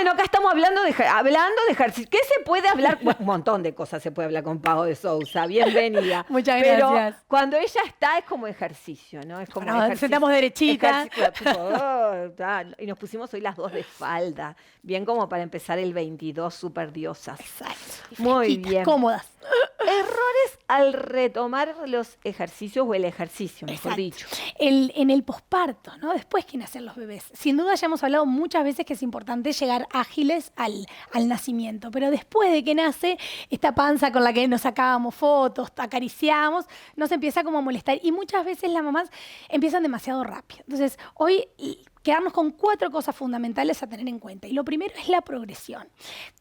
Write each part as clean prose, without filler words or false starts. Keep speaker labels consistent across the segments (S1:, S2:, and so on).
S1: Bueno, acá estamos hablando de ejercicio. ¿Qué se puede hablar? Bueno, un montón de cosas se puede hablar con Pau de Sousa. Bienvenida.
S2: Muchas
S1: Pero
S2: gracias.
S1: cuando ella está es como ejercicio, ¿no? Es como
S2: Nos sentamos derechitas.
S1: Y nos pusimos hoy las dos de falda. Bien como para empezar el 22, súper diosas.
S2: Exacto.
S1: Muy bien.
S2: Cómodas.
S1: Errores al retomar los ejercicios o el ejercicio, mejor dicho.
S2: En el posparto, ¿no? Después que nacen los bebés. Sin duda ya hemos hablado muchas veces que es importante llegar ágiles al nacimiento, pero después de que nace, esta panza con la que nos sacábamos fotos, acariciábamos, nos empieza como a molestar y muchas veces las mamás empiezan demasiado rápido. Entonces, hoy quedarnos con 4 cosas fundamentales a tener en cuenta. Y lo primero es la progresión.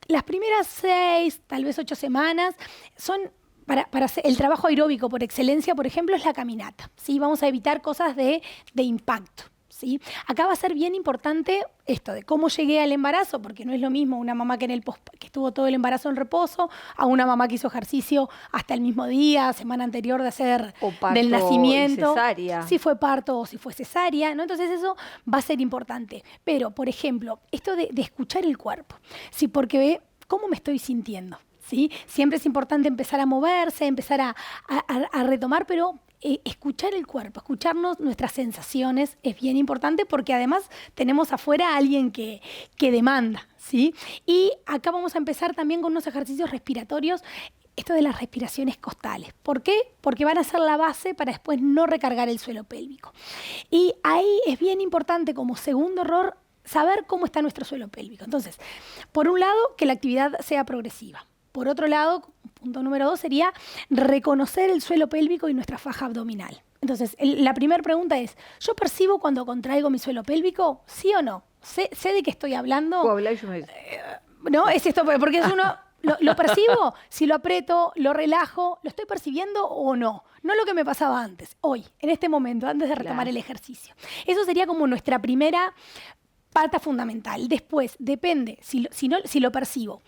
S2: Las primeras 6, tal vez 8 semanas son para hacer el trabajo aeróbico por excelencia, por ejemplo, es la caminata, ¿sí? Vamos a evitar cosas de impacto, ¿sí? Acá va a ser bien importante esto de cómo llegué al embarazo, porque no es lo mismo una mamá que estuvo todo el embarazo en reposo a una mamá que hizo ejercicio hasta el mismo día, semana anterior de hacer del nacimiento.
S1: Cesárea.
S2: Si fue parto o si fue cesárea, ¿no? Entonces eso va a ser importante. Pero, por ejemplo, esto de escuchar el cuerpo, ¿sí? Porque ve cómo me estoy sintiendo. ¿Sí? Siempre es importante empezar a moverse, empezar a retomar, pero escuchar el cuerpo, escucharnos nuestras sensaciones es bien importante porque además tenemos afuera a alguien que demanda, ¿sí? Y acá vamos a empezar también con unos ejercicios respiratorios, esto de las respiraciones costales. ¿Por qué? Porque van a ser la base para después no recargar el suelo pélvico. Y ahí es bien importante como segundo error saber cómo está nuestro suelo pélvico. Entonces, por un lado, que la actividad sea progresiva. Por otro lado, punto número 2 sería reconocer el suelo pélvico y nuestra faja abdominal. Entonces, la primera pregunta es, ¿yo percibo cuando contraigo mi suelo pélvico? ¿Sí o no? ¿Sé de qué estoy hablando? No, es esto, porque es uno... ¿Lo percibo? Si lo aprieto, lo relajo, ¿lo estoy percibiendo o no? No lo que me pasaba antes, hoy, en este momento, antes de retomar el ejercicio. Eso sería como nuestra primera pata fundamental. Después, depende si lo percibo.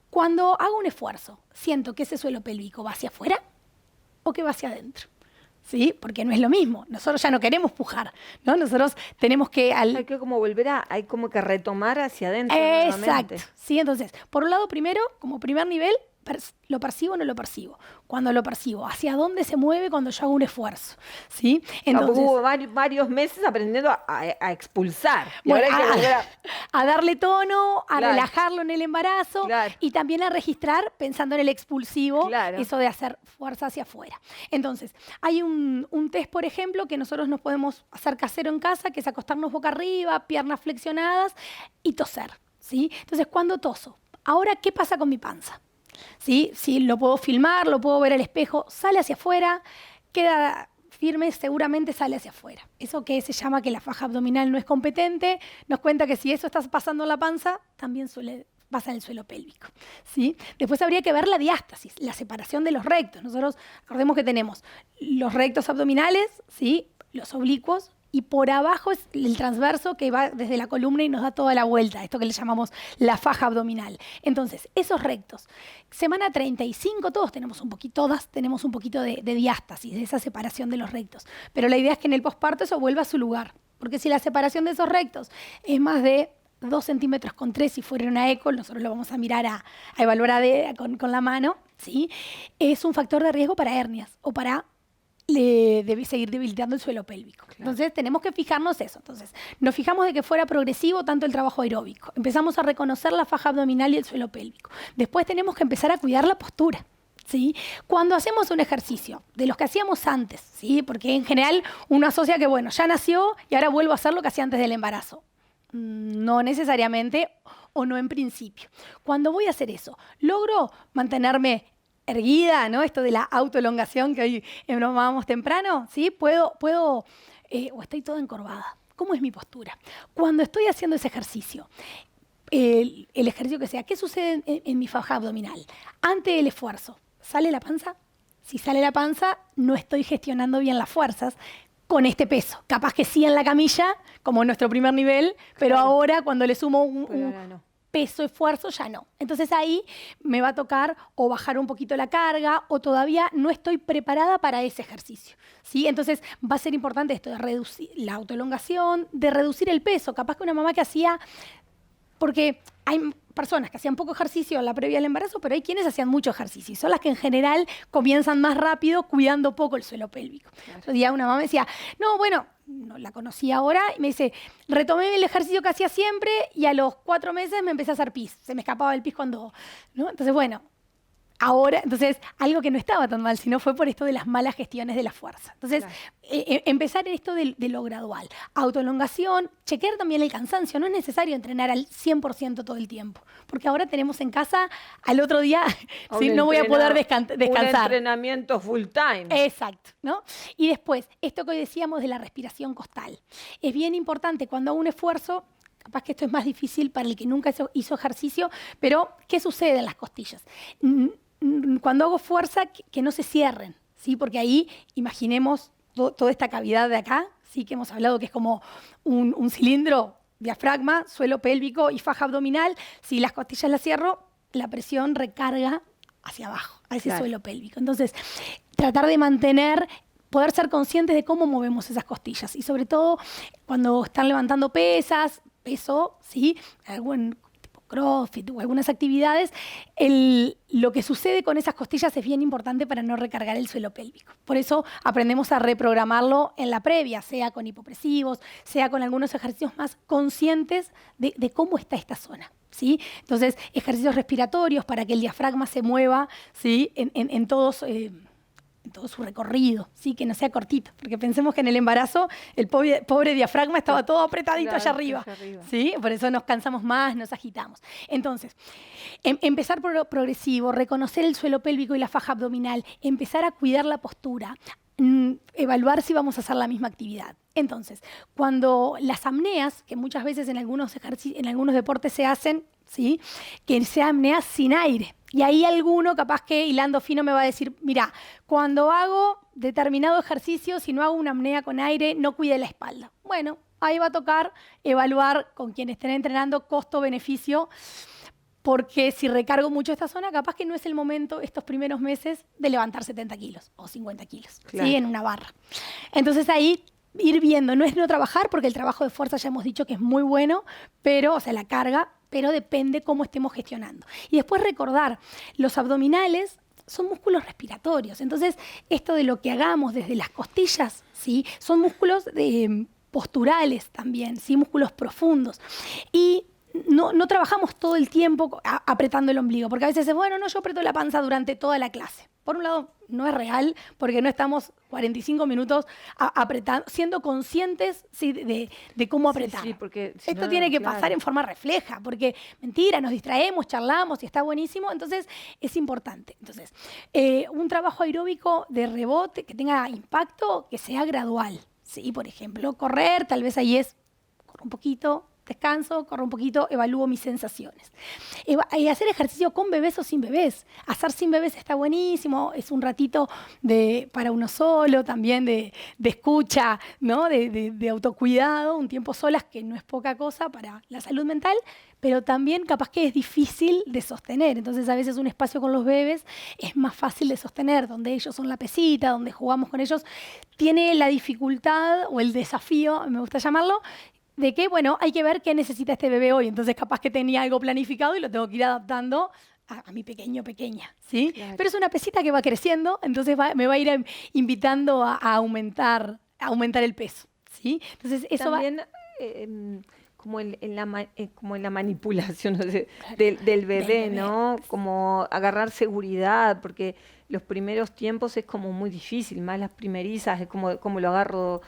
S2: Cuando hago un esfuerzo, siento que ese suelo pélvico va hacia afuera o que va hacia adentro. ¿Sí? Porque no es lo mismo. Nosotros ya no queremos pujar, ¿no? Nosotros tenemos que...
S1: Hay que como hay como que retomar hacia adentro.
S2: Exacto. ¿Sí? Entonces, por un lado, primero, como primer nivel, ¿lo percibo o no lo percibo? Cuando lo percibo, ¿hacia dónde se mueve cuando yo hago un esfuerzo? ¿Sí?
S1: Entonces, hubo varios meses aprendiendo a expulsar. Y
S2: bueno,
S1: ahora hay que
S2: a darle tono, a relajarlo en el embarazo y también a registrar pensando en el expulsivo, eso de hacer fuerza hacia afuera. Entonces, hay un test, por ejemplo, que nosotros nos podemos hacer casero en casa, que es acostarnos boca arriba, piernas flexionadas y toser. ¿Sí? Entonces, ¿cuándo toso? Ahora, ¿qué pasa con mi panza? ¿Sí? Si lo puedo filmar, lo puedo ver al espejo, sale hacia afuera, queda firme, seguramente sale hacia afuera. Eso que se llama que la faja abdominal no es competente, nos cuenta que si eso está pasando en la panza, también pasa en el suelo pélvico. ¿Sí? Después habría que ver la diástasis, la separación de los rectos. Nosotros, recordemos que tenemos los rectos abdominales, ¿sí? Los oblicuos, y por abajo es el transverso que va desde la columna y nos da toda la vuelta, esto que le llamamos la faja abdominal. Entonces, esos rectos, semana 35, todas tenemos un poquito de diástasis, de esa separación de los rectos. Pero la idea es que en el posparto eso vuelva a su lugar, porque si la separación de esos rectos es más de 2 centímetros con 3, si fuera una eco, nosotros lo vamos a mirar a evaluar con la mano, ¿sí? Es un factor de riesgo para hernias o para debe seguir debilitando el suelo pélvico. Claro. Entonces tenemos que fijarnos eso. Entonces nos fijamos de que fuera progresivo tanto el trabajo aeróbico. Empezamos a reconocer la faja abdominal y el suelo pélvico. Después tenemos que empezar a cuidar la postura. ¿Sí? Cuando hacemos un ejercicio de los que hacíamos antes, ¿sí? Porque en general uno asocia que bueno, ya nació y ahora vuelvo a hacer lo que hacía antes del embarazo. No necesariamente o no en principio. Cuando voy a hacer eso, logro mantenerme erguida, ¿no? Esto de la autoelongación que hoy bromábamos temprano, ¿sí? Puedo o estoy toda encorvada. ¿Cómo es mi postura? Cuando estoy haciendo ese ejercicio, el ejercicio que sea, ¿qué sucede en mi faja abdominal? Ante el esfuerzo, ¿sale la panza? Si sale la panza, no estoy gestionando bien las fuerzas con este peso. Capaz que sí en la camilla, como en nuestro primer nivel, pero ahora cuando le sumo un peso, esfuerzo, ya no. Entonces ahí me va a tocar o bajar un poquito la carga o todavía no estoy preparada para ese ejercicio. ¿Sí? Entonces va a ser importante esto de reducir la autoelongación, de reducir el peso. Capaz que una mamá que hacía porque hay personas que hacían poco ejercicio en la previa del embarazo, pero hay quienes hacían mucho ejercicio. Y son las que en general comienzan más rápido cuidando poco el suelo pélvico. Claro. Otro día una mamá me decía, no, bueno, no la conocí ahora, y me dice, retomé el ejercicio que hacía siempre y a los 4 meses me empecé a hacer pis. Se me escapaba el pis cuando, ¿no? Entonces, bueno, ahora, entonces, algo que no estaba tan mal, sino fue por esto de las malas gestiones de la fuerza. Entonces, claro. Empezar en esto de lo gradual. Autoelongación, chequear también el cansancio. No es necesario entrenar al 100% todo el tiempo, porque ahora tenemos en casa, al otro día, ¿sí? No voy a poder descansar.
S1: Un entrenamiento full time.
S2: Exacto, ¿no? Y después, esto que hoy decíamos de la respiración costal. Es bien importante cuando hago un esfuerzo. Capaz que esto es más difícil para el que nunca hizo ejercicio, pero ¿qué sucede en las costillas? Cuando hago fuerza, que no se cierren, ¿sí? Porque ahí, imaginemos toda esta cavidad de acá, ¿sí? Que hemos hablado que es como un cilindro, diafragma, suelo pélvico y faja abdominal. Si las costillas las cierro, la presión recarga hacia abajo, a ese suelo pélvico. Entonces, tratar de mantener, poder ser conscientes de cómo movemos esas costillas. Y sobre todo, cuando están levantando pesas, peso, ¿sí? Algún tipo CrossFit o algunas actividades, lo que sucede con esas costillas es bien importante para no recargar el suelo pélvico. Por eso aprendemos a reprogramarlo en la previa, sea con hipopresivos, sea con algunos ejercicios más conscientes de cómo está esta zona, ¿sí? Entonces, ejercicios respiratorios para que el diafragma se mueva, ¿sí? en todo su recorrido, ¿sí? Que no sea cortito, porque pensemos que en el embarazo el pobre diafragma estaba todo apretadito allá arriba, ¿sí? Por eso nos cansamos más, nos agitamos. Entonces, empezar por lo progresivo, reconocer el suelo pélvico y la faja abdominal, empezar a cuidar la postura, evaluar si vamos a hacer la misma actividad. Entonces, cuando las apneas, que muchas veces en algunos deportes se hacen, ¿sí? Que sea apnea sin aire. Y ahí alguno, capaz que hilando fino, me va a decir, mira, cuando hago determinado ejercicio, si no hago una apnea con aire, no cuide la espalda. Bueno, ahí va a tocar evaluar con quien estén entrenando costo-beneficio, porque si recargo mucho esta zona, capaz que no es el momento estos primeros meses de levantar 70 kilos o 50 kilos, claro. ¿Sí? En una barra. Entonces ahí ir viendo, no es no trabajar, porque el trabajo de fuerza ya hemos dicho que es muy bueno, pero, o sea, la carga, pero depende cómo estemos gestionando. Y después recordar, los abdominales son músculos respiratorios. Entonces, esto de lo que hagamos desde las costillas, ¿sí? Son músculos posturales también, ¿sí? Músculos profundos. Y no trabajamos todo el tiempo apretando el ombligo, porque a veces es, bueno, no, yo aprieto la panza durante toda la clase. Por un lado, no es real, porque no estamos 45 minutos apretando, siendo conscientes, ¿sí? de cómo apretar. Sí, porque esto tiene que pasar en forma refleja, porque mentira, nos distraemos, charlamos y está buenísimo, entonces es importante. Entonces, un trabajo aeróbico de rebote que tenga impacto, que sea gradual. ¿Sí? Por ejemplo, correr, tal vez ahí corro un poquito, descanso, corro un poquito, evalúo mis sensaciones. Y hacer ejercicio con bebés o sin bebés. Hacer sin bebés está buenísimo, es un ratito para uno solo, también de escucha, ¿no? de autocuidado, un tiempo solas que no es poca cosa para la salud mental, pero también capaz que es difícil de sostener. Entonces a veces un espacio con los bebés es más fácil de sostener, donde ellos son la pesita, donde jugamos con ellos, tiene la dificultad o el desafío, me gusta llamarlo, de que, bueno, hay que ver qué necesita este bebé hoy. Entonces, capaz que tenía algo planificado y lo tengo que ir adaptando a mi pequeño, pequeña, ¿sí? Claro. Pero es una pesita que va creciendo, entonces me va a ir invitando a aumentar el peso, ¿sí? Entonces, eso
S1: también, como en la manipulación, no sé, del bebé, ¿no? Como agarrar seguridad, porque los primeros tiempos es como muy difícil, más las primerizas, es como lo agarro,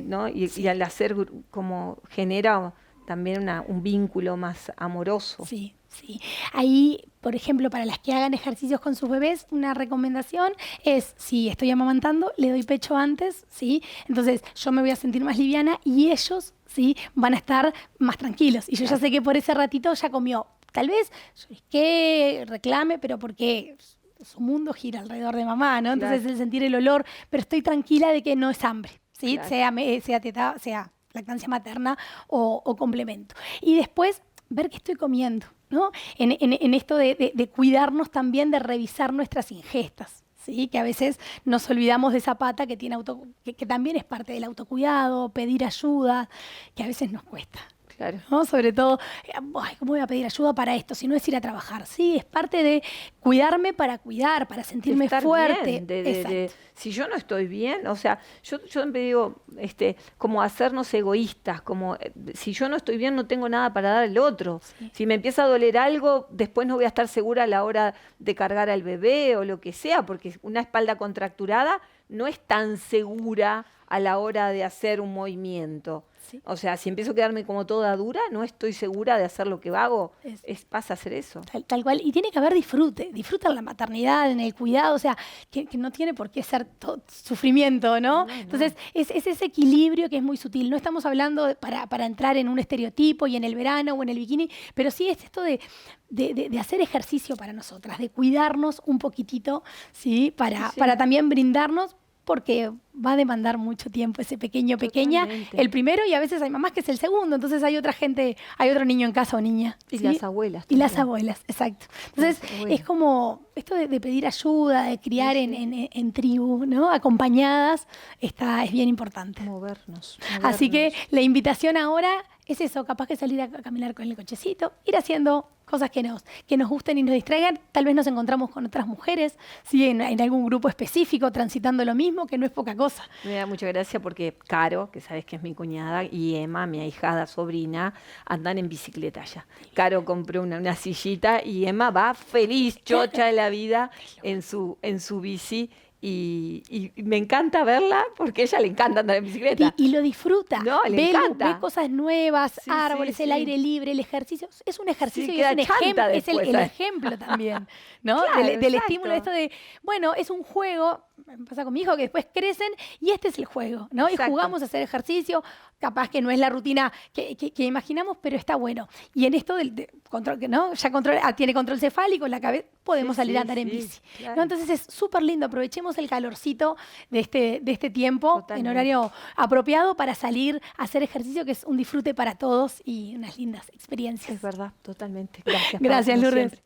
S1: ¿no? Y al hacer, como genera también un vínculo más amoroso.
S2: Sí, sí. Ahí, por ejemplo, para las que hagan ejercicios con sus bebés, una recomendación es, si estoy amamantando, le doy pecho antes, ¿sí? Entonces yo me voy a sentir más liviana y ellos, ¿sí? Van a estar más tranquilos. Y yo ya sé que por ese ratito ya comió. Tal vez que reclame, pero porque su mundo gira alrededor de mamá, ¿no? Entonces el sentir el olor, pero estoy tranquila de que no es hambre, ¿sí? Claro. Sea teta, sea lactancia materna o complemento. Y después ver qué estoy comiendo, ¿no? En esto de cuidarnos también, de revisar nuestras ingestas, ¿sí? Que a veces nos olvidamos de esa pata que también es parte del autocuidado, pedir ayuda, que a veces nos cuesta.
S1: Claro.
S2: ¿no? Sobre todo, ¿cómo voy a pedir ayuda para esto? Si no es ir a trabajar. Sí, es parte de cuidarme para cuidar, para sentirme
S1: estar
S2: fuerte.
S1: Bien, si yo no estoy bien, o sea, yo siempre digo, como hacernos egoístas, como si yo no estoy bien no tengo nada para dar al otro. Sí. Si me empieza a doler algo, después no voy a estar segura a la hora de cargar al bebé o lo que sea, porque una espalda contracturada no es tan segura a la hora de hacer un movimiento. Sí. O sea, si empiezo a quedarme como toda dura, no estoy segura de hacer lo que hago, pasa a hacer eso.
S2: Tal cual. Y tiene que haber disfrute. Disfruta en la maternidad, en el cuidado, o sea, que no tiene por qué ser todo sufrimiento, ¿no? Entonces, es ese equilibrio que es muy sutil. No estamos hablando para entrar en un estereotipo y en el verano o en el bikini, pero sí es esto de hacer ejercicio para nosotras, de cuidarnos un poquitito, ¿sí? Para también brindarnos, porque va a demandar mucho tiempo ese pequeña, el primero, y a veces hay mamás que es el segundo, entonces hay otra gente, hay otro niño en casa o niña.
S1: Y
S2: ¿sí?
S1: Las abuelas.
S2: Y las abuelas, exacto. Entonces es como esto de pedir ayuda, de criar en tribu, ¿no? Acompañadas, es bien importante.
S1: Movernos.
S2: Así que la invitación ahora es eso, capaz que salir a caminar con el cochecito, ir haciendo cosas que nos gusten y nos distraigan. Tal vez nos encontramos con otras mujeres, ¿sí? en algún grupo específico, transitando lo mismo, que no es poca cosa.
S1: Me da mucha gracia porque Caro, que sabes que es mi cuñada, y Emma, mi ahijada sobrina, andan en bicicleta ya. Caro compró una sillita y Emma va feliz, chocha de la vida en su bici. Y me encanta verla porque a ella le encanta andar en bicicleta.
S2: Y lo disfruta.
S1: No, le encanta.
S2: Ve cosas nuevas, árboles, el aire libre, el ejercicio. Es un ejercicio y es el ejemplo también, ¿no? Claro, del estímulo esto de, bueno, es un juego, me pasa con mi hijo, que después crecen y este es el juego, ¿no? Exacto. Y jugamos a hacer ejercicio, capaz que no es la rutina que imaginamos, pero está bueno. Y en esto del control, ¿no? Ya tiene control cefálico, la cabeza, podemos salir a andar en bici. Claro. ¿No? Entonces es súper lindo, aprovechemos el calorcito de este tiempo. Totalmente. En horario apropiado para salir a hacer ejercicio, que es un disfrute para todos y unas lindas experiencias.
S1: Es verdad, totalmente. Gracias.
S2: Gracias, Lourdes.